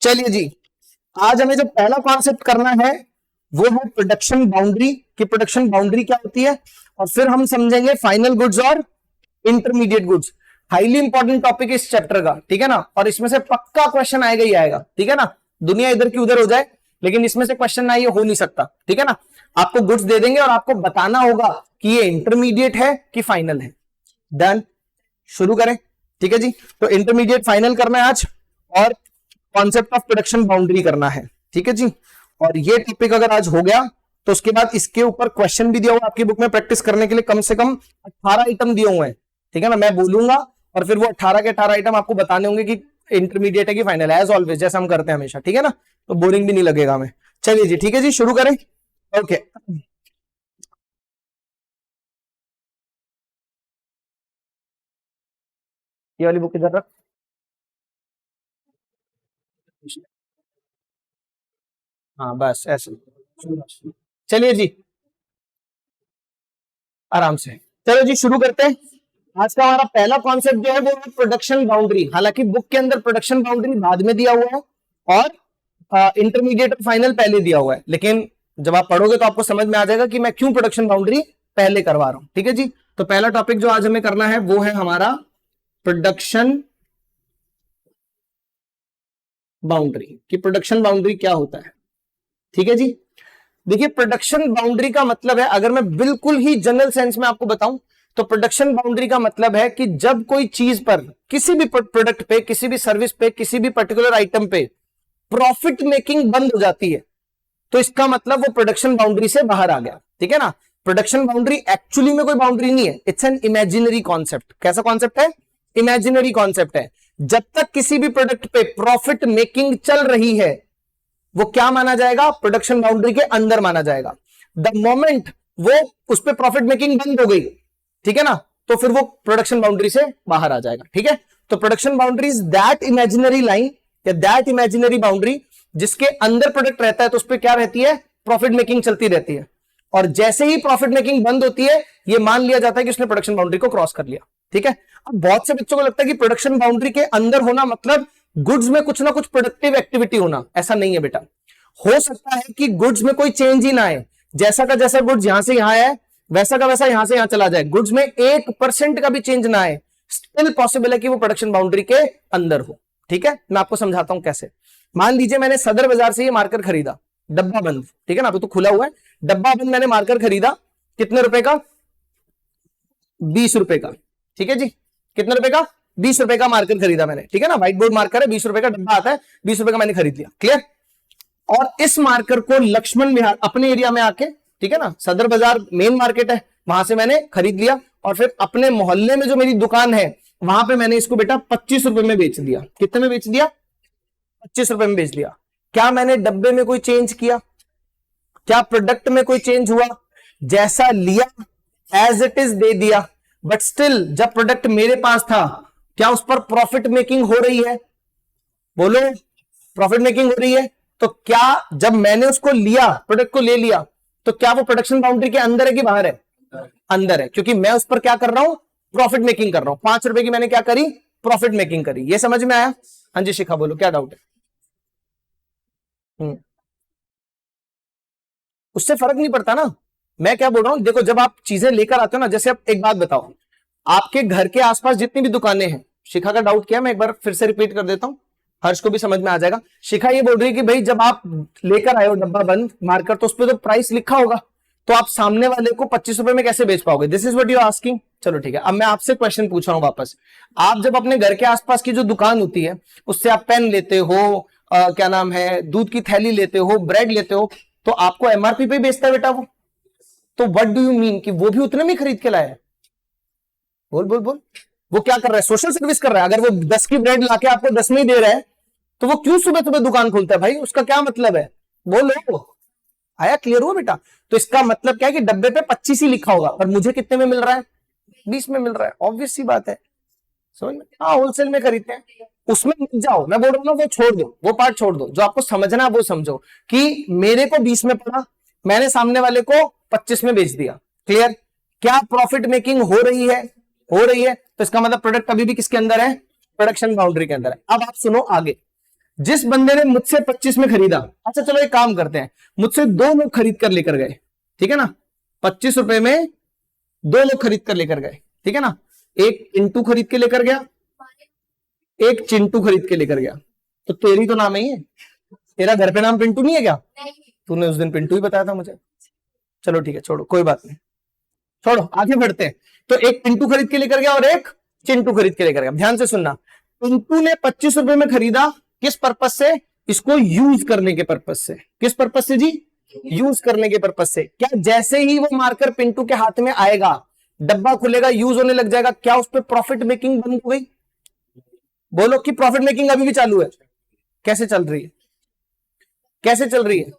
चलिए जी, आज हमें जो पहला कॉन्सेप्ट करना है वो है प्रोडक्शन बाउंड्री कि प्रोडक्शन बाउंड्री क्या होती है, और फिर हम समझेंगे फाइनल गुड्स और intermediate goods. Highly important topic इस चैप्टर का, ठीक है ना। और इसमें से पक्का क्वेश्चन आएगा ही आएगा, ठीक है ना। दुनिया इधर की उधर हो जाए लेकिन इसमें से क्वेश्चन ना ये हो नहीं सकता, ठीक है ना। आपको गुड्स दे देंगे और आपको बताना होगा कि ये इंटरमीडिएट है कि फाइनल है। डन, शुरू करें। ठीक है जी, तो इंटरमीडिएट फाइनल करना है आज और कॉन्सेप्ट ऑफ प्रोडक्शन बाउंड्री करना है, ठीक है जी। और ये टॉपिक अगर आज हो गया तो उसके बाद इसके ऊपर क्वेश्चन भी दिया हुआ आपकी बुक में प्रैक्टिस करने के लिए, कम से कम 18 आइटम दिए हुए हैं, ठीक है ना। मैं बोलूंगा और फिर वो 18 के 18 आइटम आपको बताने होंगे कि इंटरमीडिएट है कि फाइनल है, एज ऑलवेज जैसा हम करते हैं हमेशा, ठीक है ना। तो बोरिंग भी नहीं लगेगा हमें। चलिए जी, ठीक है जी, शुरू करें। ओके, ये वाली बुक इधर रख। हाँ बस ऐसे। चलिए जी, आराम से। चलो जी, शुरू करते हैं। आज का हमारा पहला कॉन्सेप्ट जो है वो है प्रोडक्शन बाउंड्री। हालांकि बुक के अंदर प्रोडक्शन बाउंड्री बाद में दिया हुआ है और इंटरमीडिएट और फाइनल पहले दिया हुआ है, लेकिन जब आप पढ़ोगे तो आपको समझ में आ जाएगा कि मैं क्यों प्रोडक्शन बाउंड्री पहले करवा रहा हूं, ठीक है जी। तो पहला टॉपिक जो आज हमें करना है वो है हमारा प्रोडक्शन बाउंड्री कि प्रोडक्शन बाउंड्री क्या होता है, ठीक है जी। देखिए, प्रोडक्शन बाउंड्री का मतलब है, अगर मैं बिल्कुल ही जनरल सेंस में आपको बताऊं तो प्रोडक्शन बाउंड्री का मतलब है कि जब कोई चीज पर, किसी भी प्रोडक्ट पे, किसी भी सर्विस पे, किसी भी पर्टिकुलर आइटम पे प्रॉफिट मेकिंग बंद हो जाती है तो इसका मतलब वो प्रोडक्शन बाउंड्री से बाहर आ गया, ठीक है ना। प्रोडक्शन बाउंड्री एक्चुअली में कोई बाउंड्री नहीं है, इट्स एन इमेजिनरी कॉन्सेप्ट। कैसा कॉन्सेप्ट है? इमेजिनरी कॉन्सेप्ट है। जब तक किसी भी प्रोडक्ट पे प्रॉफिट मेकिंग चल रही है वो क्या माना जाएगा? प्रोडक्शन बाउंड्री के अंदर माना जाएगा। द मोमेंट वो उस पर प्रॉफिट मेकिंग बंद हो गई, ठीक है ना, तो फिर वो प्रोडक्शन बाउंड्री से बाहर आ जाएगा, ठीक है। तो production boundary is that imaginary line या दैट इमेजिनरी बाउंड्री जिसके अंदर प्रोडक्ट रहता है तो उस पर क्या रहती है? प्रॉफिट मेकिंग चलती रहती है। और जैसे ही प्रॉफिट मेकिंग बंद होती है ये मान लिया जाता है कि उसने प्रोडक्शन बाउंड्री को क्रॉस कर लिया, ठीक है। अब बहुत से बच्चों को लगता है कि प्रोडक्शन बाउंड्री के अंदर होना मतलब गुड्स में कुछ ना कुछ प्रोडक्टिव एक्टिविटी होना। ऐसा नहीं है बेटा। हो सकता है कि गुड्स में कोई चेंज ही ना आए, जैसा का जैसा गुड्स यहां से यहां है वैसा का वैसा यहां से यहां चला जाए, गुड्स में 1% का भी चेंज ना आए, स्टिल पॉसिबल है कि वो प्रोडक्शन बाउंड्री के अंदर हो, ठीक है। मैं आपको समझाता हूं कैसे। मान लीजिए मैंने सदर बाजार से ये मार्कर खरीदा, डब्बा बंद, ठीक है ना, अभी तो खुला हुआ है, डब्बा बंद मैंने मार्कर खरीदा, कितने रुपए का? 20 रुपए का, ठीक है जी। कितने रुपए का? 20 रुपए का मार्कर खरीदा मैंने, ठीक है ना। व्हाइट बोर्ड मार्कर है, 20 रुपए का डब्बा आता है, 20 रुपए का मैंने खरीद लिया, क्लियर। और इस मार्कर को लक्ष्मण विहार अपने एरिया में आके, ठीक है ना, सदर बाजार मेन मार्केट है, वहां से मैंने खरीद लिया और फिर अपने मोहल्ले में जो मेरी दुकान है वहां पे मैंने इसको बेटा 25 रुपए में बेच दिया। कितने में बेच दिया? 25 रुपए में बेच दिया। क्या मैंने डब्बे में कोई चेंज किया? क्या प्रोडक्ट में कोई चेंज हुआ? जैसा लिया एज इट इज दे दिया, बट स्टिल जब प्रोडक्ट मेरे पास था क्या उस पर प्रॉफिट मेकिंग हो रही है? बोलो, प्रॉफिट मेकिंग हो रही है। तो क्या जब मैंने उसको लिया, प्रोडक्ट को ले लिया, तो क्या वो प्रोडक्शन बाउंड्री के अंदर है कि बाहर है? अंदर है, क्योंकि मैं उस पर क्या कर रहा हूं? प्रॉफिट मेकिंग कर रहा हूं। 5 रुपए की मैंने क्या करी? प्रॉफिट मेकिंग करी। ये समझ में आया? हाँ जी शिखा, बोलो क्या डाउट है? उससे फर्क नहीं पड़ता ना। मैं क्या बोल रहा हूं, देखो जब आप चीजें लेकर आते हो ना, जैसे आप एक बात बताओ, आपके घर के आसपास जितनी भी दुकानें हैं, शिखा का डाउट क्या, मैं एक बार फिर से रिपीट कर देता हूं, हर्ष को भी समझ में आ जाएगा। शिखा ये बोल रही है कि भाई जब आप लेकर आए हो डब्बा बंद मार्कर तो उस पर तो प्राइस लिखा होगा, तो आप सामने वाले को 25 रुपए में कैसे बेच पाओगे? This is what you asking. चलो ठीक है, अब मैं आपसे क्वेश्चन पूछ रहा हूं वापस। आप जब अपने घर के आसपास की जो दुकान होती है उससे आप पेन लेते हो, क्या नाम है, दूध की थैली लेते हो, ब्रेड लेते हो, तो आपको एमआरपी पे बेचता है बेटा वो। तो व्हाट डू यू मीन कि वो भी उतने में खरीद के लाया है? बोल बोल बोल। वो क्या कर रहा है? सोशल सर्विस कर रहा है। अगर वो 10 की ब्रेड लाके आपको 10 में ही दे रहा है तो वो क्यों सुबह सुबह दुकान खोलता है भाई? उसका क्या मतलब है? बोलो, आया? क्लियर हुआ बेटा? तो इसका मतलब क्या है कि डब्बे पे 25 ही लिखा होगा पर मुझे कितने में मिल रहा है? 20 में मिल रहा है। ऑब्वियस सी बात है, समझ में? हाँ, होलसेल में खरीदते हैं। उसमें मत जाओ, मैं बोल रहा हूँ ना, वो छोड़ दो, वो पार्ट छोड़ दो। जो आपको समझना है वो समझो कि मेरे को 20 में पड़ा, मैंने सामने वाले को 25 में बेच दिया, क्लियर। क्या प्रॉफिट मेकिंग हो रही है? हो रही है। तो इसका मतलब प्रोडक्ट अभी भी किसके अंदर है? प्रोडक्शन बाउंड्री के अंदर है। अब आप सुनो आगे। जिस बंदे ने मुझसे 25 में खरीदा, अच्छा चलो एक काम करते हैं, मुझसे 2 लोग खरीद कर लेकर गए, ठीक है ना, 25 रुपए में 2 लोग खरीद कर लेकर गए, ठीक है ना, एक पिंटू खरीद के लेकर गया, एक चिंटू खरीद के लेकर गया। तो तेरी तो नाम ही है, तेरा घर पे नाम पिंटू नहीं है क्या? तूने उस दिन पिंटू ही बताया था मुझे। चलो ठीक है, छोड़ो, कोई बात नहीं, छोड़ो, आगे बढ़ते हैं। तो एक पिंटू खरीद के लेकर गया और एक चिंटू खरीद के लेकर गया। ध्यान से सुनना, पिंटू ने 25 रुपए में खरीदा, किस पर्पस से? इसको यूज करने के पर्पस से। किस पर्पस से जी? यूज करने के पर्पस से। क्या जैसे ही वो मार्कर पिंटू के हाथ में आएगा, डब्बा खुलेगा, यूज होने लग जाएगा, क्या उस पर प्रॉफिट मेकिंग बंद हो गई? बोलो कि प्रॉफिट मेकिंग अभी भी चालू है। कैसे चल रही है? कैसे चल रही है?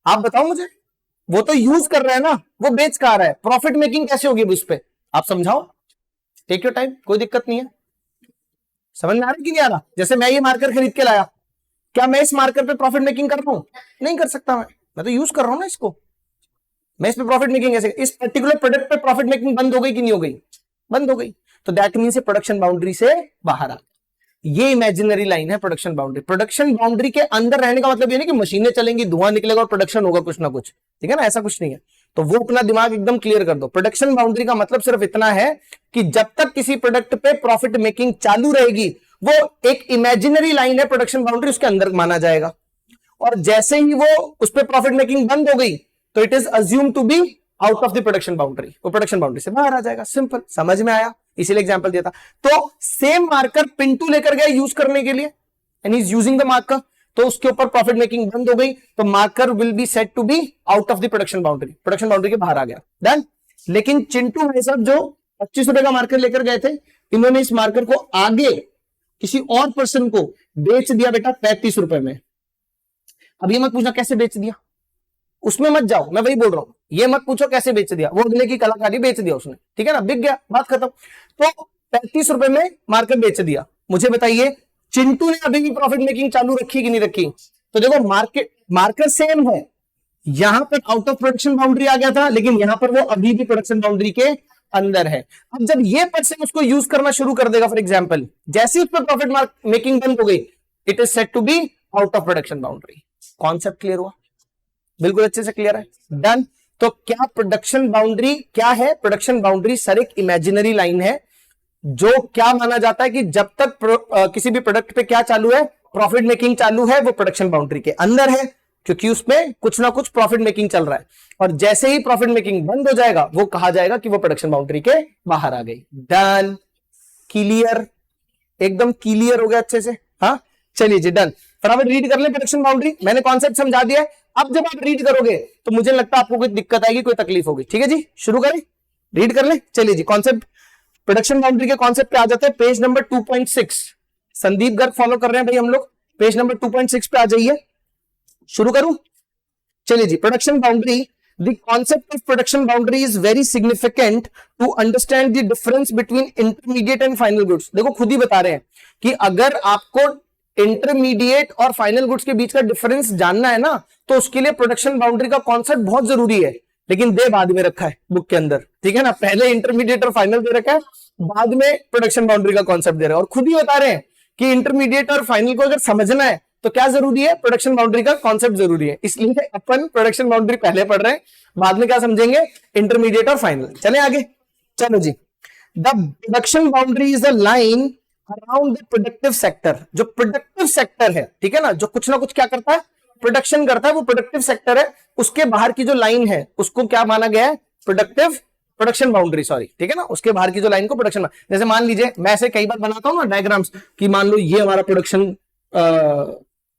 आप बताओ मुझे। वो तो यूज कर रहा है ना, वो बेच का रहा है, प्रॉफिट मेकिंग कैसे होगी उस पर? आप समझाओ, टेक योर टाइम, कोई दिक्कत नहीं है। समझ में आ रहा है कि नहीं आ रहा? जैसे मैं ये मार्कर खरीद के लाया, क्या मैं इस मार्कर पे प्रॉफिट मेकिंग कर रहा हूं? नहीं कर सकता, मैं तो यूज कर रहा हूं ना इसको। मैं इस पे प्रॉफिट मेकिंग कैसे? इस पर्टिकुलर प्रोडक्ट पे प्रॉफिट मेकिंग बंद हो गई कि नहीं हो गई? बंद हो गई। तो दैट मीन्स प्रोडक्शन बाउंड्री से बाहर आ, ये इमेजिनरी लाइन है प्रोडक्शन बाउंड्री। प्रोडक्शन बाउंड्री के अंदर रहने का मतलब ये नहीं कि मशीनें चलेंगी, धुआं निकलेगा और प्रोडक्शन होगा कुछ ना कुछ, ठीक है ना, ऐसा कुछ नहीं है। तो वो अपना दिमाग एकदम क्लियर कर दो। प्रोडक्शन बाउंड्री का मतलब सिर्फ इतना है कि जब तक किसी प्रोडक्ट पे प्रॉफिट मेकिंग चालू रहेगी, वो एक इमेजिनरी लाइन है प्रोडक्शन बाउंड्री, उसके अंदर माना जाएगा। और जैसे ही वो उस पर प्रॉफिट मेकिंग बंद हो गई, तो it is assumed to be out of the production boundary, वो प्रोडक्शन बाउंड्री से बाहर आ जाएगा। सिंपल, समझ में आया? इसीलिए एग्जांपल दिया था। तो सेम मार्कर पिंटू लेकर गया यूज करने के लिए, and is using the marker, तो उसके ऊपर प्रॉफिट मेकिंग बंद हो गई, तो marker will be set to be out of the production boundary, production boundary के बाहर आ गया। डन। लेकिन चिंटू भाई साहब जो 25 रुपए का मार्कर लेकर गए थे, इन्होंने इस मार्कर को आगे किसी और पर्सन को बेच दिया बेटा 35 रुपए में। अब ये मत पूछना कैसे बेच दिया, उसमें मत जाओ, मैं वही बोल रहा हूं, ये मत पूछो कैसे बेच दिया, वो अगले की कलाकारी बेच दिया उसने, ठीक है ना, बिक गया, बात खत्म। तो 35 रुपए में मार्कर बेच दिया। मुझे बताइए चिंटू ने अभी भी प्रॉफिट मेकिंग चालू रखी कि नहीं रखी? तो देखो मार्कर सेम है, यहां पर आउट ऑफ प्रोडक्शन बाउंड्री आ गया था, लेकिन यहां पर वो अभी भी प्रोडक्शन बाउंड्री के अंदर है। अब जब ये पर्सन उसको यूज करना शुरू कर देगा, फॉर एग्जाम्पल, जैसे उस पर प्रॉफिट मेकिंग बंद हो गई, it is set to be out of production boundary. Concept clear हुआ? बिल्कुल अच्छे से क्लियर है। डन। तो क्या प्रोडक्शन बाउंड्री क्या है? प्रोडक्शन बाउंड्री सर एक इमेजिनरी लाइन है, जो क्या माना जाता है कि जब तक किसी भी प्रोडक्ट पे क्या चालू है, प्रॉफिट मेकिंग चालू है, वो प्रोडक्शन बाउंड्री के अंदर है, क्योंकि उसमें कुछ ना कुछ प्रॉफिट मेकिंग चल रहा है। और जैसे ही प्रॉफिट मेकिंग बंद हो जाएगा, वो कहा जाएगा कि वो प्रोडक्शन बाउंड्री के बाहर आ गई। डन। क्लियर? एकदम क्लियर हो गया अच्छे से? हाँ, चलिए जी, डन। फटाफट रीड कर ले प्रोडक्शन बाउंड्री, मैंने कॉन्सेप्ट समझा दिया है। अब जब आप रीड करोगे तो मुझे लगता है आपको कोई दिक्कत आएगी, कोई तकलीफ होगी, ठीक है जी, शुरू करें, रीड कर ले। चलिए जी, कॉन्सेप्ट, प्रोडक्शन बाउंड्री के कॉन्सेप्ट पे आ जाते हैं, page number 2.6। Sandeep Garg follow कर रहे हैं भाई हम लोग, पेज नंबर 2.6 पे आ जाइए, शुरू करूं? चलिए जी, production boundary, the concept of production boundary is very significant to understand the difference between intermediate and final goods. देखो खुद ही बता रहे हैं कि अगर आपको इंटरमीडिएट और फाइनल गुड्स के बीच का डिफरेंस जानना है ना, तो उसके लिए प्रोडक्शन बाउंड्री का कॉन्सेप्ट बहुत जरूरी है, लेकिन दे बाद में रखा है बुक के अंदर, ठीक है ना। पहले इंटरमीडिएट और फाइनल दे रखा है, बाद में प्रोडक्शन बाउंड्री का कॉन्सेप्ट दे रहा है, और खुद ही बता रहे हैं कि इंटरमीडिएट और फाइनल को अगर समझना है तो क्या जरूरी है? प्रोडक्शन बाउंड्री का कॉन्सेप्ट जरूरी है। इसलिए अपन प्रोडक्शन बाउंड्री पहले पढ़ रहे हैं, बाद में क्या समझेंगे? इंटरमीडिएट और फाइनल। चले आगे, चलो जी। The production boundary is the line around the productive sector. जो प्रोडक्टिव सेक्टर है, ठीक है ना, जो कुछ ना कुछ क्या करता है, प्रोडक्शन करता है, वो प्रोडक्टिव सेक्टर है, उसके बाहर की जो लाइन है उसको क्या माना गया है? प्रोडक्शन बाउंड्री, सॉरी, ठीक है ना, उसके बाहर की जो लाइन को प्रोडक्शन। जैसे मान लीजिए, मैं ऐसे कई बार बनाता हूं ना डायग्राम्स, कि मान लो ये हमारा प्रोडक्शन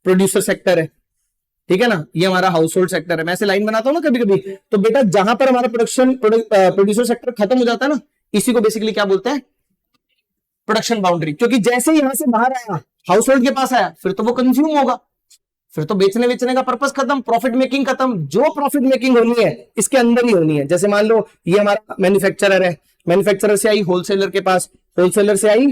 प्रोड्यूसर सेक्टर है, ठीक है ना, ये हमारा हाउस होल्ड सेक्टर है, मैं ऐसे लाइन बनाता हूं ना कभी कभी, तो बेटा जहां पर हमारा प्रोड्यूसर सेक्टर खत्म हो जाता है ना, इसी को बेसिकली क्या बोलते हैं? Production boundary. क्योंकि जैसे ही यहां से बाहर आया, हाउस होल्ड के पास आया, फिर तो वो कंज्यूम होगा, फिर तो बेचने बेचने का पर्पस खत्म, प्रॉफिट मेकिंग खत्म। जो प्रॉफिट मेकिंग होनी है इसके अंदर ही होनी है। जैसे मान लो ये हमारा मैन्युफैक्चरर है, मैन्युफैक्चरर से आई होलसेलर के पास, होलसेलर से आई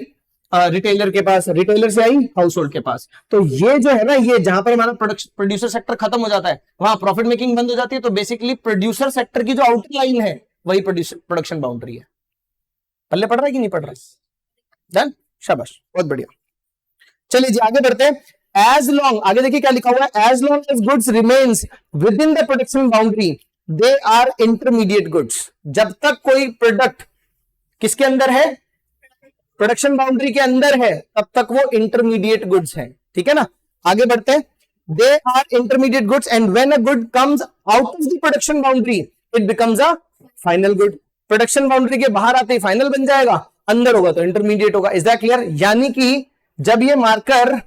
रिटेलर के पास, रिटेलर से आई हाउस होल्ड के पास। तो ये जो है ना, ये जहां पर हमारा प्रोड्यूसर सेक्टर खत्म हो जाता है, वहां प्रॉफिट मेकिंग बंद हो जाती है। तो बेसिकली प्रोड्यूसर सेक्टर की जो आउटर लाइन है वही प्रोडक्शन बाउंड्री है। पल्ले पढ़ रहा है कि नहीं पढ़ रहा है? डन, शाबाश, बहुत बढ़िया। चलिए जी आगे बढ़ते हैं। एज लॉन्ग, आगे देखिए क्या लिखा हुआ है, as long as goods remains within the production boundary they are intermediate goods. जब तक कोई प्रोडक्ट किसके अंदर है, प्रोडक्शन बाउंड्री के अंदर है, तब तक वो इंटरमीडिएट गुड्स है। ठीक है ना, आगे बढ़ते हैं। They are intermediate goods and when a good comes out of the production boundary it becomes a final good. Production boundary के बाहर आते ही फाइनल बन जाएगा, अंदर होगा तो इंटरमीडिएट होगा। Is that clear? यानी कि जब ये मार्कर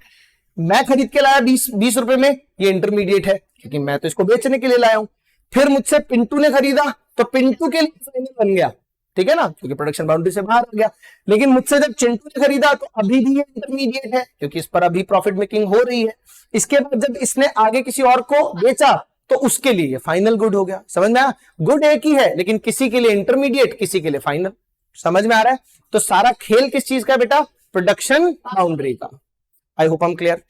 मैं खरीद के लाया 20 रुपए में, ये इंटरमीडिएट है क्योंकि मैं तो इसको बेचने के लिए लाया हूं। फिर मुझसे पिंटू ने खरीदा तो पिंटू के लिए फाइनल बन गया, ठीक है ना, क्योंकि प्रोडक्शन बाउंड्री से बाहर आ गया। लेकिन मुझसे जब चिंटू ने खरीदा तो अभी भी ये इंटरमीडिएट है क्योंकि इस पर अभी प्रॉफिट मेकिंग हो रही है। इसके बाद जब इसने आगे किसी और को बेचा तो उसके लिए ये फाइनल गुड हो गया। समझ में आया? गुड एक ही है लेकिन किसी के लिए इंटरमीडिएट, किसी के लिए फाइनल। समझ में आ रहा है? तो सारा खेल किस चीज का बेटा? प्रोडक्शन बाउंड्री का। आई होप हम क्लियर।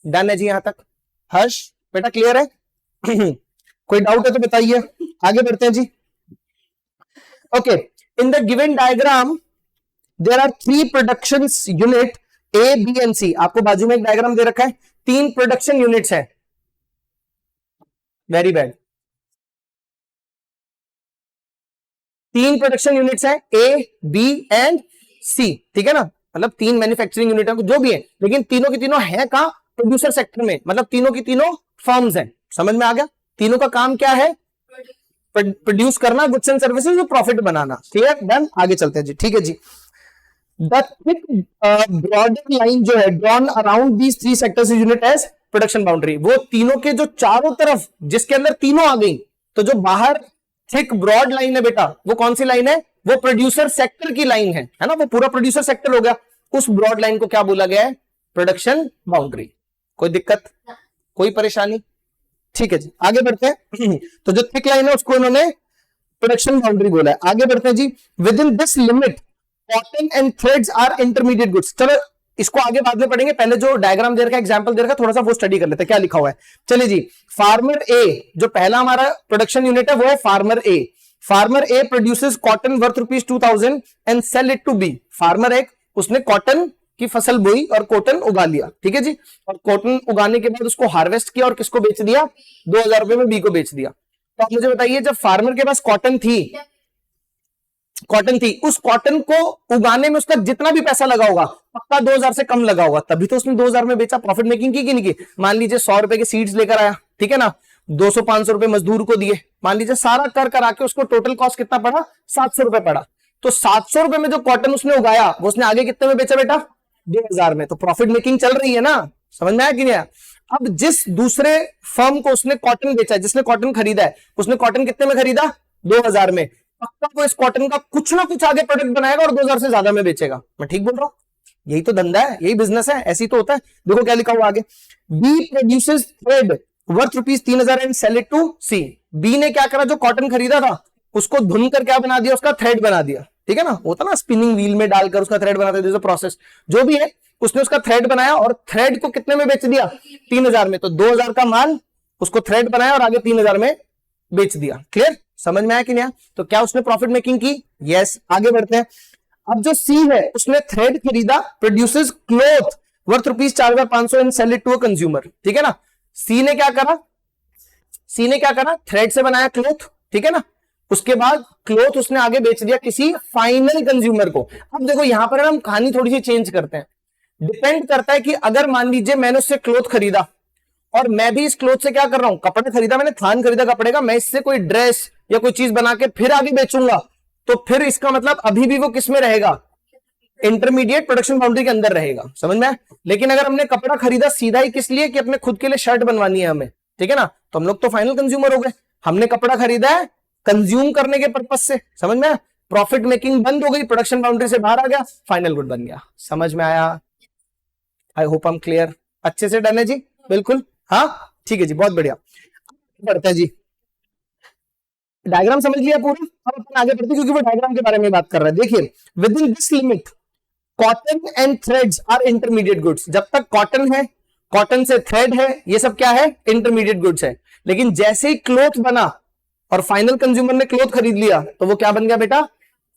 डन है जी यहां तक? हर्ष बेटा क्लियर है? कोई डाउट है तो बताइए, आगे बढ़ते हैं जी। Okay, in the given diagram there are 3 production unit A B and C. आपको बाजू में एक डायग्राम दे रखा है, 3 प्रोडक्शन यूनिट्स है। वेरी बैड, 3 प्रोडक्शन यूनिट्स है ए बी एंड सी, ठीक है ना, मतलब 3 मैन्युफैक्चरिंग यूनिट है जो भी है, लेकिन तीनों की तीनों है कहां? प्रोड्यूसर सेक्टर में, मतलब तीनों की तीनों फर्म्स हैं। समझ में आ गया? तीनों का काम क्या है? प्रोड्यूस करना गुड्स एंड सर्विसेज और प्रॉफिट बनाना। क्लियर? डन। आगे चलते हैं जी। ठीक है जी। द थिक ब्रॉडर लाइन जो है drawn around these 3 sectors unit as production boundary, वो तीनों के जो चारों तरफ जिसके अंदर तीनों आ गई, तो जो बाहर थिक ब्रॉड लाइन है बेटा, वो कौन सी लाइन है? वो प्रोड्यूसर सेक्टर की लाइन है ना, वो पूरा प्रोड्यूसर सेक्टर हो गया। उस ब्रॉड लाइन को क्या बोला गया है? Production boundary. कोई दिक्कत, कोई परेशानी? ठीक है जी, आगे बढ़ते हैं। तो जो थिक लाइन है उसको इन्होंने प्रोडक्शन बाउंड्री बोला है। आगे बढ़ते हैं जी। Within this limit cotton and threads are intermediate goods. चलो इसको आगे बाद में पढ़ेंगे, पहले जो डायग्राम दे रखा है, एग्जांपल दे रखा है, थोड़ा सा वो स्टडी कर लेते हैं क्या लिखा हुआ है। चलिए जी। फार्मर ए, जो पहला हमारा प्रोडक्शन यूनिट है वो है farmer A. Farmer A produces cotton worth ₹2000 and sell it to B. Farmer एक, उसने कॉटन की फसल बोई और कॉटन उगा लिया, ठीक है जी। और कॉटन उगाने के बाद उसको हार्वेस्ट किया और किसको बेच दिया? 2000 रुपए में बी को बेच दिया। तो आप मुझे बताइए, जब फार्मर के पास कॉटन थी, उस कॉटन को उगाने में उसका जितना भी पैसा लगा होगा पक्का 2000 से कम लगा होगा, तभी तो उसने 2000 में बेचा। प्रॉफिट मेकिंग की कि नहीं की? मान लीजिए 100 रुपए के सीड्स लेकर आया, ठीक है ना, 200-500 रुपए मजदूर को दिए, मान लीजिए सारा कर करा के उसको टोटल कॉस्ट कितना पड़ा? 700 रुपए पड़ा। तो 700 रुपए में जो कॉटन उसने उगाया वो उसने आगे कितने में बेचा बेटा? 2000 में। तो प्रॉफिट मेकिंग चल रही है ना? समझ में आया कि नहीं आया? अब जिस दूसरे फर्म को उसने कॉटन बेचा, जिसने कॉटन खरीदा है, उसने कॉटन कितने में खरीदा? 2000 में। पक्का वो इस कॉटन का कुछ ना कुछ आगे प्रोडक्ट बनाएगा और 2000 से ज्यादा में बेचेगा। मैं ठीक बोल रहा हूं? यही तो धंधा है, यही बिजनेस है, ऐसी तो होता है। देखो क्या लिखा हुआ आगे। B produces thread worth ₹3000 and sell it to C. B ने क्या करा? जो कॉटन खरीदा था उसको धुन कर क्या बना दिया? उसका थ्रेड बना दिया, ठीक है ना, होता ना स्पिनिंग व्हील में डालकर उसका थ्रेड बनाते थे, प्रोसेस जो भी है, उसने उसका थ्रेड बनाया और थ्रेड को कितने में बेच दिया? 3000 में। तो 2000 का माल उसको थ्रेड बनाया और आगे 3000 में बेच दिया। क्लियर? समझ में आया कि नहीं? तो क्या उसने प्रॉफिट मेकिंग की? यस। आगे बढ़ते हैं। अब जो सी है उसने थ्रेड खरीदा, produces cloth worth ₹4500 and sell it to a consumer, ठीक है ना। सी ने क्या करा? थ्रेड से बनाया क्लॉथ, ठीक है ना, उसके बाद क्लॉथ उसने आगे बेच दिया किसी फाइनल कंज्यूमर को। अब देखो यहां पर हम कहानी थोड़ी सी चेंज करते हैं। डिपेंड करता है कि अगर मान लीजिए मैंने उससे क्लॉथ खरीदा और मैं भी इस क्लॉथ से क्या कर रहा हूं? कपड़े खरीदा, मैंने थान खरीदा कपड़े का, मैं इससे कोई ड्रेस या कोई चीज बना के फिर आगे बेचूंगा, तो फिर इसका मतलब अभी भी वो किस में रहेगा? इंटरमीडिएट प्रोडक्शन बाउंड्री के अंदर रहेगा। समझ में? लेकिन अगर हमने कपड़ा खरीदा सीधा ही किस लिए? कि अपने खुद के लिए शर्ट बनवानी है हमें, ठीक है ना, तो हम लोग तो फाइनल कंज्यूमर हो गए। हमने कपड़ा खरीदा है कंज्यूम करने के पर्पज से। समझ में? प्रॉफिट मेकिंग बंद हो गई, प्रोडक्शन बाउंड्री से बाहर आ गया, फाइनल गुड बन गया। समझ में आया? आई होप हम क्लियर। अच्छे से डन है जी? बिल्कुल। हाँ ठीक है जी, बहुत बढ़िया। बढ़ते हैं जी। डायग्राम समझ लिया पूरा? अब अपन आगे बढ़ते हैं क्योंकि वो डायग्राम के बारे में बात कर रहा है। देखिए, within this limit cotton and threads are intermediate goods. जब तक कॉटन है, कॉटन से थ्रेड है, ये सब क्या है? इंटरमीडिएट गुड्स है। लेकिन जैसे ही क्लॉथ बना और फाइनल कंज्यूमर ने क्लॉथ खरीद लिया तो वो क्या बन गया बेटा?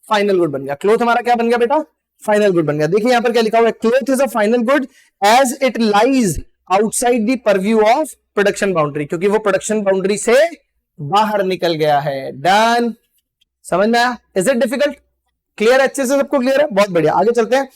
फाइनल गुड बन गया। क्लॉथ हमारा क्या बन गया बेटा? फाइनल गुड बन गया। देखिए यहां पर क्या लिखा हुआ है? Cloth is a final good as it lies outside the purview of production boundary, क्योंकि वो प्रोडक्शन बाउंड्री से बाहर निकल गया है। डन, समझ में आया? Is it difficult? क्लियर? अच्छे से सबको क्लियर है? बहुत बढ़िया, आगे चलते हैं।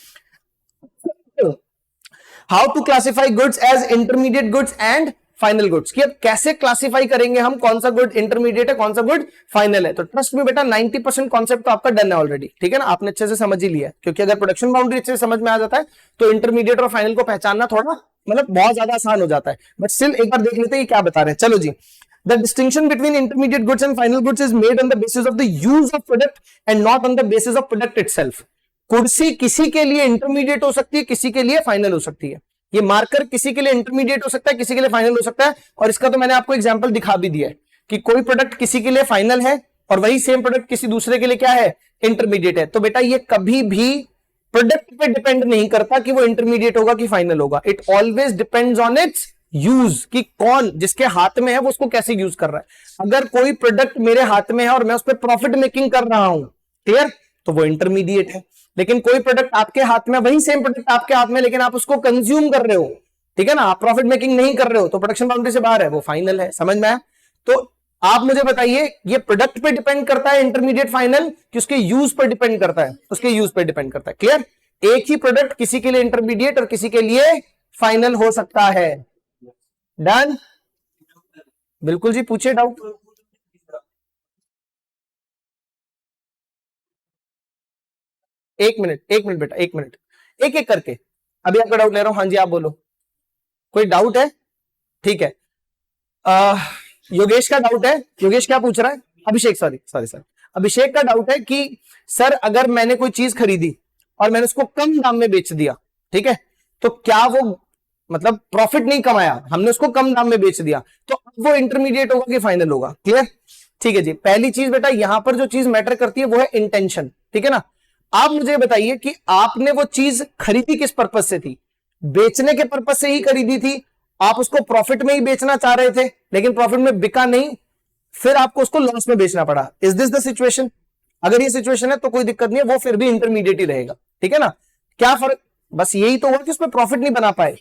How to classify goods as intermediate goods and final goods, कि अब कैसे क्लासिफाई करेंगे हम कौन सा गुड इंटरमीडिएट है कौन सा गुड फाइनल है। तो ट्रस्ट में बेटा 90% कॉन्सेप्ट तो आपका डन है ऑलरेडी, ठीक है ना, आपने अच्छे से समझ ही लिया है, क्योंकि अगर प्रोडक्शन बाउंड्री अच्छे से समझ में आ जाता है तो इंटरमीडिएट और फाइनल को पहचानना थोड़ा मतलब बहुत ज्यादा आसान हो जाता है। बट स्टिल एक बार देख लेते हैं क्या बता रहे हैं। चलो जी, The distinction between intermediate goods and final goods is made on the basis of the use of product and not on the basis of product itself. कुर्सी किसी के लिए इंटरमीडिएट हो सकती है, किसी के लिए फाइनल हो सकती है। ये मार्कर किसी के लिए इंटरमीडिएट हो सकता है, किसी के लिए फाइनल हो सकता है। और इसका तो मैंने आपको एग्जांपल दिखा भी दिया है कि कोई प्रोडक्ट किसी के लिए फाइनल है और वही सेम प्रोडक्ट किसी दूसरे के लिए क्या है, इंटरमीडिएट है। तो बेटा ये कभी भी प्रोडक्ट पे डिपेंड नहीं करता कि वो इंटरमीडिएट होगा कि फाइनल होगा। It always depends on it's use, कि कौन जिसके हाथ में है वो उसको कैसे यूज कर रहा है। अगर कोई प्रोडक्ट मेरे हाथ में है और मैं उस पर प्रॉफिट मेकिंग कर रहा हूं, क्लियर, तो वो इंटरमीडिएट है। लेकिन कोई प्रोडक्ट आपके हाथ में, वही सेम प्रोडक्ट आपके हाथ में, लेकिन आप उसको कंज्यूम कर रहे हो, ठीक है ना, आप प्रॉफिट मेकिंग नहीं कर रहे हो, तो प्रोडक्शन बाउंड्री से बाहर है, वो फाइनल है। समझ में आया? तो आप मुझे बताइए, ये प्रोडक्ट पे डिपेंड करता है इंटरमीडिएट फाइनल, कि उसके यूज पर डिपेंड करता है? उसके यूज पर डिपेंड करता है। क्लियर? एक ही प्रोडक्ट किसी के लिए इंटरमीडिएट और किसी के लिए फाइनल हो सकता है। डन? बिल्कुल जी, पूछिए डाउट। एक मिनट बेटा, एक मिनट, एक एक करके अभी आपका डाउट ले रहा हूं। हाँ जी, आप बोलो, कोई डाउट है? ठीक है, योगेश का डाउट है। योगेश क्या पूछ रहा है? अभिषेक, सॉरी सर, अभिषेक का डाउट है कि सर अगर मैंने कोई चीज खरीदी और मैंने उसको कम दाम में बेच दिया, ठीक है, तो क्या वो मतलब प्रॉफिट नहीं कमाया, हमने उसको कम दाम में बेच दिया, तो वो इंटरमीडिएट होगा कि फाइनल होगा? क्लियर? ठीक है जी। पहली चीज बेटा, यहां पर जो चीज मैटर करती है वो है इंटेंशन, ठीक है ना। आप मुझे बताइए कि आपने वो चीज खरीदी किस पर्पज से थी? बेचने के पर्पज से ही खरीदी थी, आप उसको प्रॉफिट में ही बेचना चाह रहे थे, लेकिन प्रॉफिट में बिका नहीं, फिर आपको उसको लॉस में बेचना पड़ा। Is this the situation? अगर ये सिचुएशन है तो कोई दिक्कत नहीं है, वो फिर भी इंटरमीडिएट ही रहेगा, ठीक है ना। क्या फर्क, बस यही तो हुआ कि उसमें प्रॉफिट नहीं बना पाए,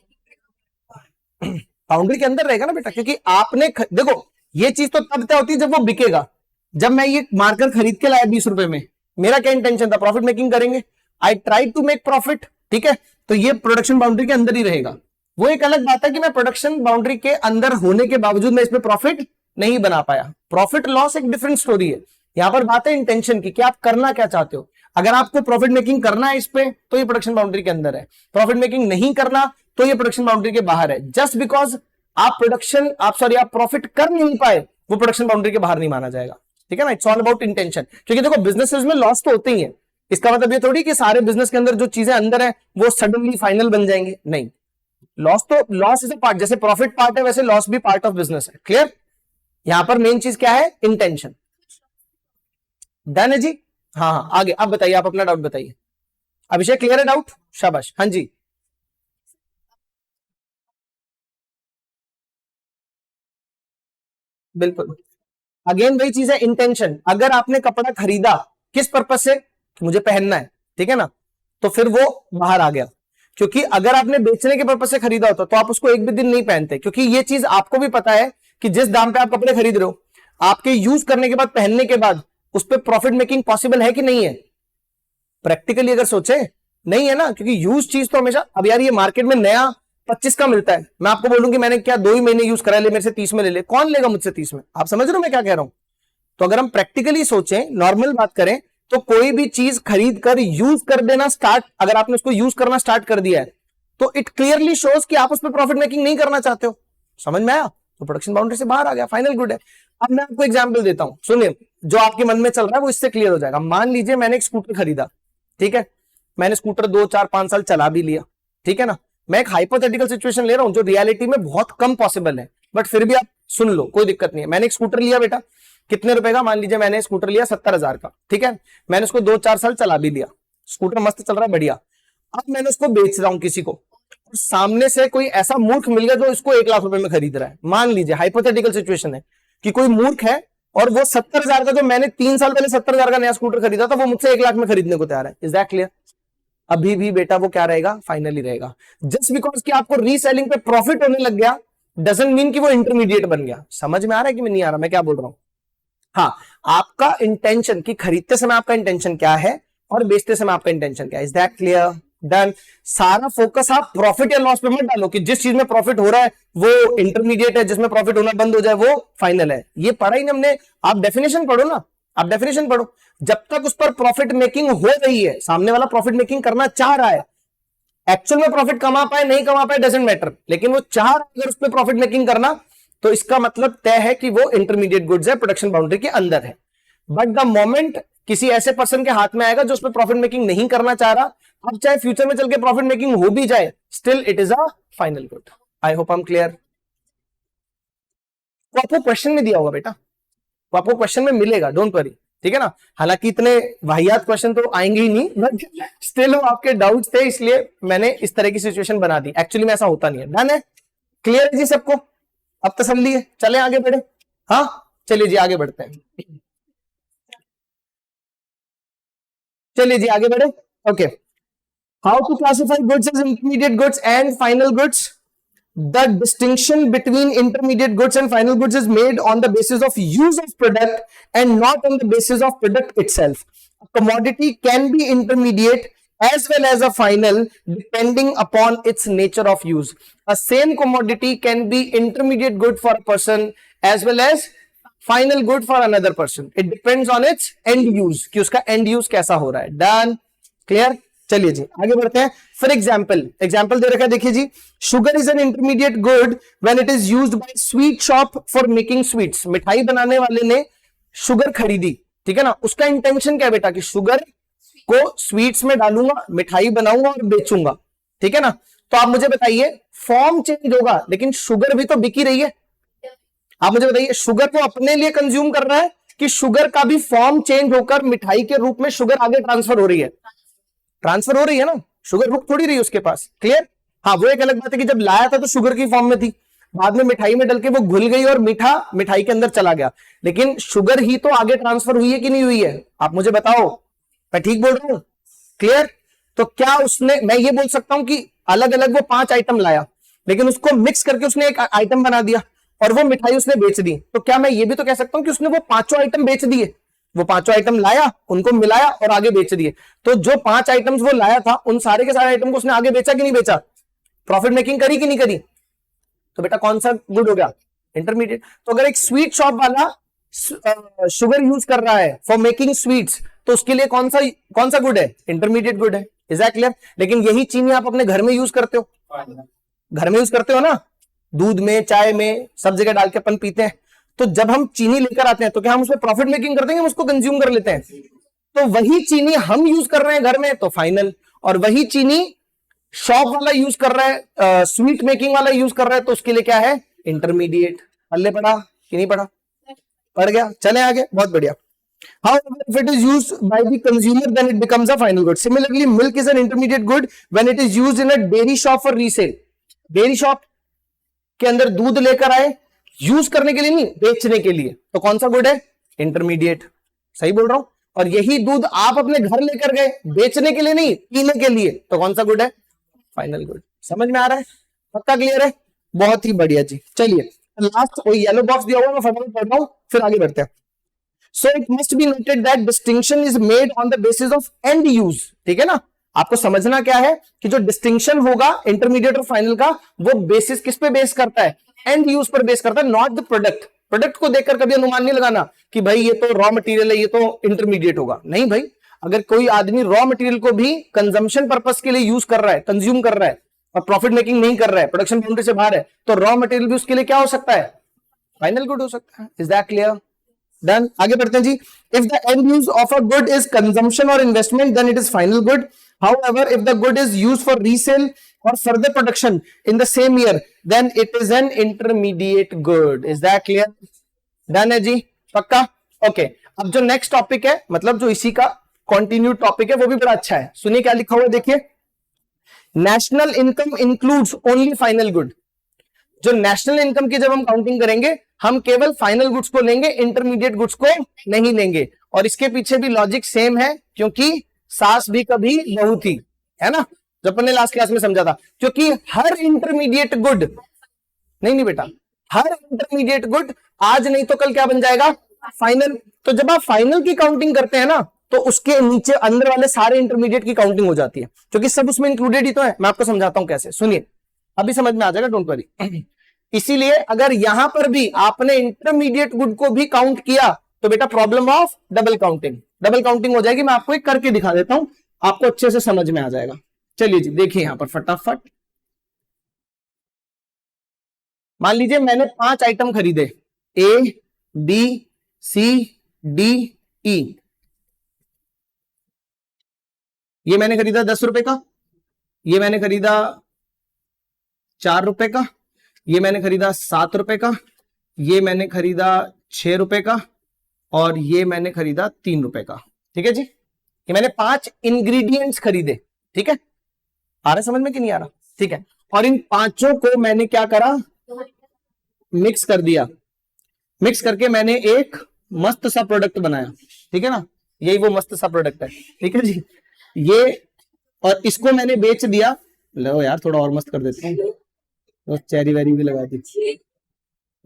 बाउंड्री के अंदर रहेगा ना बेटा, क्योंकि आपने देखो, ये चीज तो तब तय होती है जब वो बिकेगा। जब मैं ये मार्कर खरीद के लाया 20 रुपए में, मेरा क्या इंटेंशन था? प्रॉफिट मेकिंग करेंगे, I try to make profit, ठीक है, तो ये प्रोडक्शन बाउंड्री के अंदर ही रहेगा। वो एक अलग बात है कि मैं प्रोडक्शन बाउंड्री के अंदर होने के बावजूद मैं इसमें प्रॉफिट नहीं बना पाया। प्रॉफिट लॉस एक डिफरेंट स्टोरी है। यहां पर बात है इंटेंशन की, कि आप करना क्या चाहते हो। अगर आपको प्रॉफिट मेकिंग करना है इस पे, तो ये प्रोडक्शन बाउंड्री के अंदर है। प्रॉफिट मेकिंग नहीं करना तो ये प्रोडक्शन बाउंड्री के बाहर है। जस्ट बिकॉज आप आप प्रॉफिट कर नहीं पाए, वो प्रोडक्शन बाउंड्री के बाहर नहीं माना जाएगा, ठीक है ना। It's all about intention. क्योंकि देखो, बिजनेसेस में लॉस तो होते ही है, इसका मतलब ये थोड़ी कि सारे बिजनेस के अंदर जो चीजें अंदर है वो सडनली फाइनल बन जाएंगे, नहीं। लॉस इज अ पार्ट, जैसे प्रॉफिट पार्ट है वैसे लॉस भी पार्ट ऑफ बिजनेस है। क्लियर? यहां पर मेन चीज क्या है? इंटेंशन। डन है जी? हाँ, आगे आप बताइए, आप अपना डाउट बताइए। अभिषेक क्लियर है डाउट? शाबाश, हाँ जी। बिल्कुल, अगेन वही चीज है, इंटेंशन। अगर आपने कपड़ा खरीदा किस पर्पज से? कि मुझे पहनना है, ठीक है ना, तो फिर वो बाहर आ गया। क्योंकि अगर आपने बेचने के पर्पज से खरीदा होता तो आप उसको एक भी दिन नहीं पहनते, क्योंकि ये चीज आपको भी पता है कि जिस दाम पे आप कपड़े खरीद रहे हो, आपके यूज करने के बाद, पहनने के बाद उस पर प्रॉफिट मेकिंग पॉसिबल है कि नहीं है? प्रैक्टिकली अगर सोचे, नहीं है ना, क्योंकि यूज चीज तो हमेशा, अब यार ये मार्केट में नया 25 का मिलता है, मैं आपको बोलूं कि मैंने क्या 2 ही महीने यूज करा, ले मेरे से 30 में ले ले, कौन लेगा मुझसे 30 में? आप समझ रहे हो मैं क्या कह रहा हूं? तो अगर हम प्रैक्टिकली सोचें, नॉर्मल बात करें, तो कोई भी चीज खरीद कर यूज कर देना स्टार्ट, अगर आपने उसको यूज करना स्टार्ट कर दिया है, तो इट क्लियरली शोज कि आप उस पर प्रॉफिट मेकिंग नहीं करना चाहते हो। समझ में आया? तो प्रोडक्शन बाउंड्री से बाहर आ गया, फाइनल गुड है। अब मैं आपको एग्जांपल देता हूं, सुनिए, जो आपके मन में चल रहा है वो इससे क्लियर हो जाएगा। मान लीजिए मैंने एक स्कूटर खरीदा, ठीक है, मैंने स्कूटर 2, 4, 5 साल चला भी लिया, ठीक है ना। मैं एक हाइपोथेटिकल सिचुएशन ले रहा हूं जो रियलिटी में बहुत कम पॉसिबल है, बट फिर भी आप सुन लो, कोई दिक्कत नहीं है। मैंने एक स्कूटर लिया बेटा, कितने रुपए का? मान लीजिए मैंने स्कूटर लिया 70,000 का, ठीक है। मैंने उसको 2-4 साल चला भी लिया, स्कूटर मस्त चल रहा है, बढ़िया। अब मैंने उसको बेच रहा हूं किसी को, सामने से कोई ऐसा मूर्ख मिल गया जो इसको 1 लाख रुपए में खरीद रहा है। मान लीजिए हाइपोथेटिकल सिचुएशन है कि कोई मूर्ख है और वो 70,000 का, जो मैंने 3 साल पहले 70,000 का नया स्कूटर खरीदा था, वो मुझसे 1 लाख में खरीदने को तैयार है। Is that clear? अभी भी बेटा वो क्या रहेगा, फाइनल ही रहेगा। जस्ट बिकॉज कि आपको रीसेलिंग पे प्रॉफिट होने लग गया डजंट मीन कि वो इंटरमीडिएट बन गया। समझ में आ रहा है कि मैं नहीं आ रहा, मैं क्या बोल रहा हूं? हाँ, आपका इंटेंशन कि खरीदते समय आपका इंटेंशन क्या है और बेचते समय आपका इंटेंशन क्या है। Is that clear? डन। सारा फोकस आप प्रॉफिट या लॉस पे मत डालो कि जिस चीज में प्रॉफिट हो रहा है वो इंटरमीडिएट है, जिसमें प्रॉफिट होना बंद हो जाए वो फाइनल है। ये पढ़ा ही नहीं हमने। आप डेफिनेशन पढ़ो ना, आप डेफिनेशन पढ़ो। जब तक उस पर प्रॉफिट मेकिंग हो रही है, सामने वाला प्रॉफिट मेकिंग करना चाह रहा है, एक्चुअल में प्रॉफिट कमा पाए नहीं कमा पाए डजंट मैटर, लेकिन वो चाह रहा है अगर उस पर प्रॉफिट मेकिंग करना, तो इसका मतलब तय है कि वो इंटरमीडिएट गुड्स है, प्रोडक्शन बाउंड्री के अंदर है। बट द मोमेंट किसी ऐसे पर्सन के हाथ में आएगा जो उस पर प्रॉफिट मेकिंग नहीं करना चाह रहा, अब चाहे फ्यूचर में चल के प्रॉफिट मेकिंग हो भी जाए, still it is a final good. I hope I am clear. वो आपको क्वेश्चन में दिया होगा बेटा, वो आपको क्वेश्चन में मिलेगा, डोंट वरी, ठीक है ना। हालांकि इतने वाहियात क्वेश्चन तो आएंगे ही नहीं, बट स्टिल वो आपके डाउट्स थे, इसलिए मैंने इस तरह की सिचुएशन बना दी। एक्चुअली में ऐसा होता नहीं है। डन है? क्लियर है जी सबको? अब तसल्ली है? चले आगे बढ़े? हाँ चलिए जी आगे बढ़ते हैं। चलिए जी आगे बढ़े। Okay, how to classify goods as intermediate goods and final goods. The distinction between intermediate goods and final goods is made on the basis of use of product and not on the basis of product itself. A commodity can be intermediate as well as a final depending upon its nature of use. A same commodity can be intermediate good for a person as well as final good for another person. It depends on its end use, कि उसका end use कैसा हो रहा है। Done? Clear? चलिए जी आगे बढ़ते हैं। फॉर एग्जाम्पल दे रखा है, देखिए जी, sugar is an intermediate good when it is used by sweet shop for making sweets. मिठाई बनाने वाले ने शुगर खरीदी, ठीक है ना, उसका इंटेंशन क्या है बेटा, कि शुगर को स्वीट्स में डालूंगा, मिठाई बनाऊंगा और बेचूंगा, ठीक है ना। तो आप मुझे बताइए, फॉर्म चेंज होगा लेकिन शुगर भी तो बिक ही रही है। आप मुझे बताइए, शुगर को अपने लिए कंज्यूम कर रहा है कि शुगर का भी फॉर्म चेंज होकर मिठाई के रूप में शुगर आगे ट्रांसफर हो रही है? ट्रांसफर हो रही है ना, शुगर रुक थोड़ी रही है उसके पास। क्लियर? हाँ, वो एक अलग बात है कि जब लाया था तो शुगर की फॉर्म में थी, बाद में मिठाई में डल के वो घुल गई और मीठा मिठाई के अंदर चला गया, लेकिन शुगर ही तो आगे ट्रांसफर हुई है कि नहीं हुई है? आप मुझे बताओ, मैं ठीक बोल रहा हूं? क्लियर? तो क्या उसने, मैं ये बोल सकता हूं कि अलग अलग वो 5 आइटम लाया, लेकिन उसको मिक्स करके उसने एक आइटम बना दिया और वो मिठाई उसने बेच दी, तो क्या मैं ये भी तो कह सकता हूं कि उसने वो 5 आइटम बेच दिए? वो 5 आइटम लाया, उनको मिलाया और आगे बेच दिए। तो जो 5 आइटम्स वो लाया था, उन सारे के सारे आइटम को उसने आगे बेचा कि नहीं बेचा? प्रॉफिट मेकिंग करी कि नहीं करी? तो बेटा कौन सा गुड हो गया? इंटरमीडिएट। तो अगर एक स्वीट शॉप वाला शुगर यूज कर रहा है फॉर मेकिंग स्वीट्स, तो उसके लिए कौन सा गुड है? इंटरमीडिएट गुड है। Is that clear? लेकिन यही चीनी आप अपने घर में यूज करते हो, घर में यूज करते हो ना, दूध में, चाय में, सब जगह डाल के अपन पीते हैं। तो जब हम चीनी लेकर आते हैं तो क्या हम उसमें प्रॉफिट मेकिंग करते हैं, हम उसको कंज्यूम कर लेते हैं? तो वही चीनी हम यूज कर रहे हैं घर में तो फाइनल, और वही चीनी शॉप वाला यूज कर रहा है, स्वीट मेकिंग वाला यूज कर रहा है, तो उसके लिए क्या है? इंटरमीडिएट। पल्ले पड़ा कि नहीं पड़ा? पड़ गया। चले आगे, बहुत बढ़िया। However, if it is used by the consumer, then it becomes a final good. Similarly, milk is an intermediate good when it is used in a dairy shop for resale. Dairy shop के अंदर दूध लेकर आए, use करने के लिए नहीं, बेचने के लिए, तो कौन सा गुड है? इंटरमीडिएट। सही बोल रहा हूं? और यही दूध आप अपने घर लेकर गए, बेचने के लिए नहीं, पीने के लिए, तो कौन सा गुड है? Final good. समझ में आ रहा है? पक्का क्लियर है? बहुत ही बढ़िया जी। चलिए लास्ट वही येलो बॉक्स दिया हुआ, मैं फटाफट पढ़ रहा हूं, फिर आगे बढ़ते हैं। So it must be noted that distinction is made on the basis of end use. ठीक है ना, आपको समझना क्या है कि जो डिस्टिंक्शन होगा इंटरमीडिएट और फाइनल का, वो बेसिस किस पे बेस करता है? एंड यूज पर बेस करता है, नॉट द प्रोडक्ट। प्रोडक्ट को देखकर कभी अनुमान नहीं लगाना कि भाई ये तो रॉ मटेरियल है, ये तो इंटरमीडिएट होगा। नहीं भाई, अगर कोई आदमी रॉ मटेरियल को भी कंजम्पशन पर्पस के लिए यूज कर रहा है, कंज्यूम कर रहा है, और प्रॉफिट मेकिंग नहीं कर रहा है, प्रोडक्शन बाउंड्री से बाहर है, तो रॉ मटेरियल भी उसके लिए क्या हो सकता है? फाइनल गुड हो सकता है। Is that clear? डन। आगे बढ़ते हैं जी। If the end use of a good is consumption और investment, then it is final good. However, if the good is used for resale or further production in the same year, then it is an intermediate good. Is that clear? Done है जी? पक्का? Okay. अब जो next topic है, मतलब जो इसी का continue topic है, वो भी बड़ा अच्छा है। सुनिए क्या लिखा हुआ है, देखिए। National income includes only final good. जो नेशनल इनकम की जब हम काउंटिंग करेंगे, हम केवल फाइनल गुड्स को लेंगे, इंटरमीडिएट गुड्स को नहीं लेंगे। और इसके पीछे भी लॉजिक सेम है, क्योंकि सास भी कभी बहू थी। है ना, जो अपन ने लास्ट क्लास में समझा था, क्योंकि हर इंटरमीडिएट गुड, नहीं बेटा, हर इंटरमीडिएट गुड आज नहीं तो कल क्या बन जाएगा, फाइनल। तो जब आप फाइनल की काउंटिंग करते हैं ना, तो उसके नीचे अंदर वाले सारे इंटरमीडिएट की काउंटिंग हो जाती है, क्योंकि सब उसमें इंक्लूडेड ही तो है। मैं आपको समझाता हूं कैसे, सुनिए, अभी समझ में आ जाएगा, डोंट वरी। इसीलिए अगर यहां पर भी आपने इंटरमीडिएट गुड को भी काउंट किया तो बेटा problem of double counting, double counting हो जाएगी। मैं आपको एक करके दिखा देता हूं, आपको अच्छे से समझ में आ जाएगा। चलिए जी, देखिए यहां पर फटाफट, मान लीजिए मैंने 5 आइटम खरीदे, A B C D E. ये मैंने खरीदा 10 रुपए का, ये मैंने खरीदा 4 रुपए का, ये मैंने खरीदा 7 रुपए का, ये मैंने खरीदा 6 रुपए का, और ये मैंने खरीदा 3 रुपए का। ठीक है जी, ये मैंने 5 इंग्रेडिएंट्स खरीदे। ठीक है, आ रहा है समझ में कि नहीं आ रहा? ठीक है, और इन पांचों को मैंने क्या करा, मिक्स कर दिया। मिक्स करके मैंने एक मस्त सा प्रोडक्ट बनाया। ठीक है ना, यही वो मस्त सा प्रोडक्ट है। ठीक है जी, ये, और इसको मैंने बेच दिया। लो यार थोड़ा और मस्त कर देते हैं, तो चेरी वेरी भी लगा दी। ठीक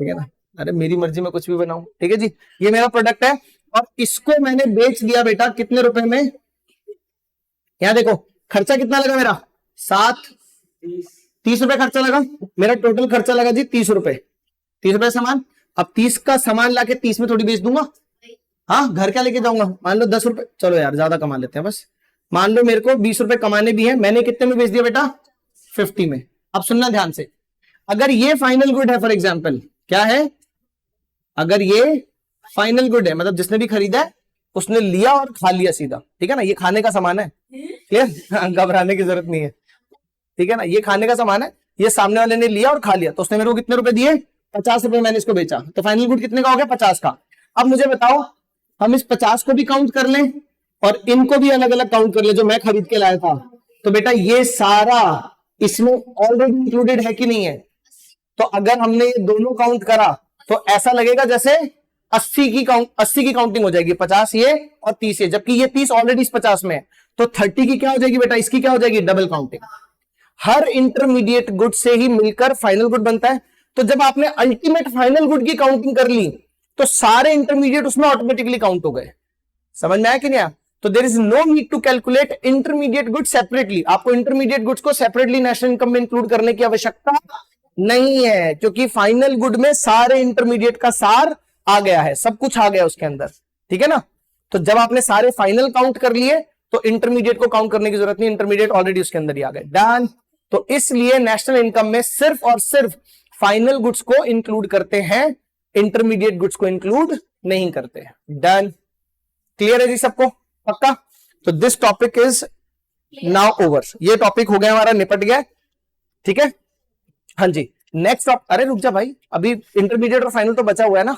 है ना, अरे मेरी मर्जी में कुछ भी बनाऊं। ठीक है जी, ये मेरा प्रोडक्ट है और इसको मैंने बेच दिया बेटा कितने रुपए में, यहां देखो खर्चा कितना लगा मेरा, 30 रुपए खर्चा लगा मेरा, टोटल खर्चा लगा जी 30 रुपए। 30 रुपए सामान, अब 30 का सामान लाके 30 में थोड़ी बेच दूंगा, हाँ घर क्या लेके जाऊंगा। मान लो 10 रुपए, चलो यार ज्यादा कमा लेते हैं बस, मान लो मेरे को 20 रुपए कमाने भी है, मैंने कितने में बेच दिया बेटा, 50 में। अब सुनना ध्यान से, अगर ये फाइनल गुड है, फॉर एग्जाम्पल क्या है, अगर ये फाइनल गुड है, मतलब जिसने भी खरीदा है उसने लिया और खा लिया सीधा। ठीक है ना, ये खाने का सामान है, क्लियर, घबराने की जरूरत नहीं है। ठीक है ना, ये खाने का सामान है, ये सामने वाले ने लिया और खा लिया, तो उसने मेरे को कितने रुपए दिए, 50 रुपए मैंने इसको बेचा, तो फाइनल गुड कितने का हो गया, 50 का। अब मुझे बताओ, हम इस 50 को भी काउंट कर लें और इनको भी अलग अलग काउंट कर ले जो मैं खरीद के लाया था, तो बेटा ये सारा इसमें ऑलरेडी इंक्लूडेड है कि नहीं है। तो अगर हमने ये दोनों काउंट करा तो ऐसा लगेगा जैसे 80 की काउंटिंग हो जाएगी, 50 ये और 30 ये, जबकि ये 30 ऑलरेडी इस 50 में है। तो 30 की क्या हो जाएगी बेटा, इसकी क्या हो जाएगी, डबल काउंटिंग। हर इंटरमीडिएट गुड से ही मिलकर फाइनल गुड बनता है। तो जब आपने अल्टीमेट फाइनल गुड की काउंटिंग कर ली तो सारे इंटरमीडिएट उसमें ऑटोमेटिकली काउंट हो गए। समझ में आया कि नहीं आया? तो there is no need to calculate intermediate goods separately. आपको इंटरमीडिएट गुड्स को सेपरेटली नेशनल इनकम में इंक्लूड करने की आवश्यकता नहीं है, क्योंकि फाइनल गुड में सारे इंटरमीडिएट का सार आ गया है, सब कुछ आ गया उसके अंदर। ठीक है ना, तो जब आपने सारे फाइनल काउंट कर लिए तो इंटरमीडिएट को काउंट करने की जरूरत नहीं, इंटरमीडिएट ऑलरेडी उसके अंदर ही आ गए, डन। तो इसलिए नेशनल इनकम में सिर्फ और सिर्फ फाइनल गुड्स को इंक्लूड करते हैं, इंटरमीडिएट गुड्स को इंक्लूड नहीं करते हैं। डन, क्लियर है जी सबको, पक्का? तो this topic is now over, ये टॉपिक हो गया हमारा, निपट गया। ठीक है, हाँ जी, नेक्स्ट अरे रुक जा भाई, अभी इंटरमीडिएट और फाइनल तो बचा हुआ है ना।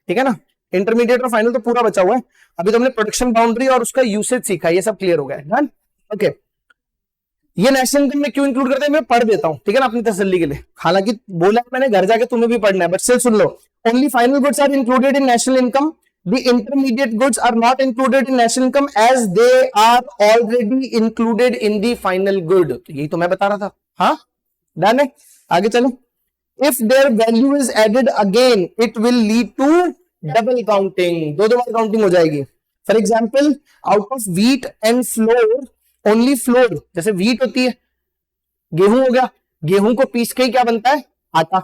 ठीक है ना, इंटरमीडिएट और फाइनल तो पूरा बचा हुआ है। अभी तो हमने प्रोडक्शन बाउंड्री और उसका यूसेज सीखा, ये सब क्लियर हो गया है। Done, okay. ये नेशनल इनकम में क्यों इंक्लूड करते हैं मैं पढ़ देता हूं, ठीक है ना, अपनी तसल्ली के लिए। हालांकि बोला मैंने घर जाके तुम्हें भी पढ़ना है, बट स्टिल सुन लो। Only final goods are included in national income, the intermediate goods are not included in national income as they are already included in the final good. यही तो मैं बता रहा था। हाँ, डन है, आगे चलो। If there value is added again it will lead to double counting, दो बार काउंटिंग हो जाएगी। For example, out of wheat and flour, only flour, जैसे व्हीट होती है, गेहूं हो गया, गेहूं को पीस के ही क्या बनता है, आटा।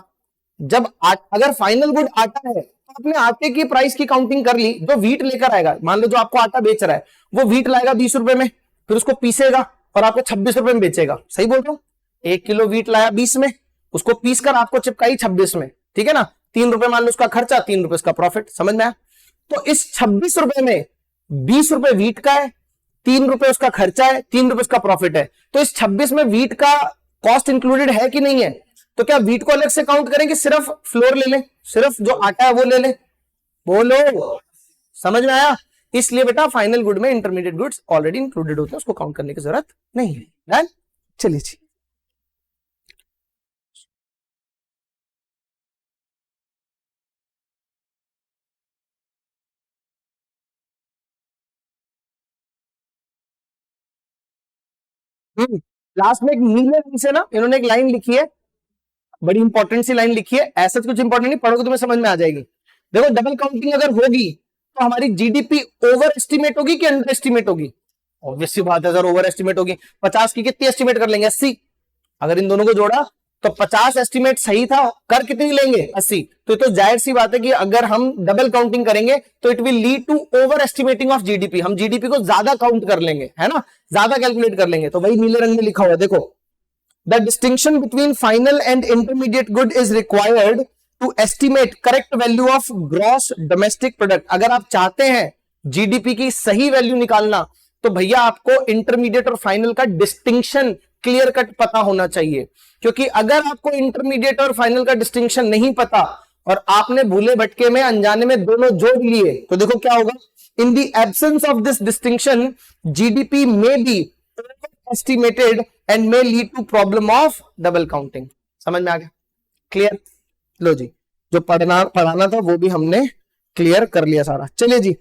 जब अगर फाइनल गुड आटा है तो आपने आटे की प्राइस की काउंटिंग कर ली, जो व्हीट लेकर आएगा, मान लो जो आपको आटा बेच रहा है वो व्हीट लाएगा 20 रुपए में, फिर उसको पीसेगा और आपको 26 रुपए में बेचेगा। सही बोल रहा हूं, 1 किलो व्हीट लाया 20 में, उसको पीस कर आपको चिपकाई 26 में। ठीक है ना, 3 रुपए मान लो उसका खर्चा, 3 रुपए उसका प्रॉफिट। समझ में आया? तो इस 26 रुपए में 20 रुपए व्हीट का है, 3 रुपए उसका खर्चा है, 3 रुपए उसका प्रॉफिट है। तो इस 26 में व्हीट का कॉस्ट इंक्लूडेड है कि नहीं है? तो क्या व्हीट को अलग से काउंट करेंगे, सिर्फ फ्लोर ले लें, सिर्फ जो आटा है वो ले लें? बोलो, समझ में आया? इसलिए बेटा फाइनल गुड में इंटरमीडिएट गुड्स ऑलरेडी इंक्लूडेड होते हैं, उसको काउंट करने की जरूरत नहीं है। चलिए जी। लास्ट में एक नीले रंग से ना इन्होंने एक लाइन लिखी है, बड़ी इंपॉर्टेंट सी लाइन लिखी है, ऐसा कुछ इंपॉर्टेंट नहीं, पढ़ोगे तुम्हें समझ में आ जाएगी। देखो डबल काउंटिंग अगर होगी तो हमारी जीडीपी ओवर एस्टिमेट होगी कि अंडर एस्टिमेट होगी? ऑब्वियस सी बात है सर, ओवर एस्टिमेट होगी। 50 की कितनी एस्टिमेट कर लेंगे? 80। अगर इन दोनों को जोड़ा तो 50 एस्टिमेट सही था, कर कितनी लेंगे? 80। तो जाहिर सी बात है कि अगर हम डबल काउंटिंग करेंगे तो it will lead to over estimating of GDP, हम जीडीपी को ज्यादा काउंट कर लेंगे, है ना, ज्यादा कैलकुलेट कर लेंगे। तो वही नीले रंग में लिखा हुआ देखो, the distinction between final and intermediate good is required to estimate correct value of gross domestic product. अगर आप चाहते हैं जीडीपी की सही वैल्यू निकालना तो भैया आपको इंटरमीडिएट और फाइनल का डिस्टिंक्शन क्लियर कट पता होना चाहिए, क्योंकि अगर आपको इंटरमीडिएट और फाइनल का डिस्टिंक्शन नहीं पता और आपने भूले भटके में अनजाने में दोनों जोड़ लिए तो देखो क्या होगा। In the absence of this distinction GDP may be estimated and may lead to problem of double counting. समझ में आ गया? क्लियर? लो जी, जो पढ़ाना था वो भी हमने क्लियर कर लिया सारा। चलिए जी,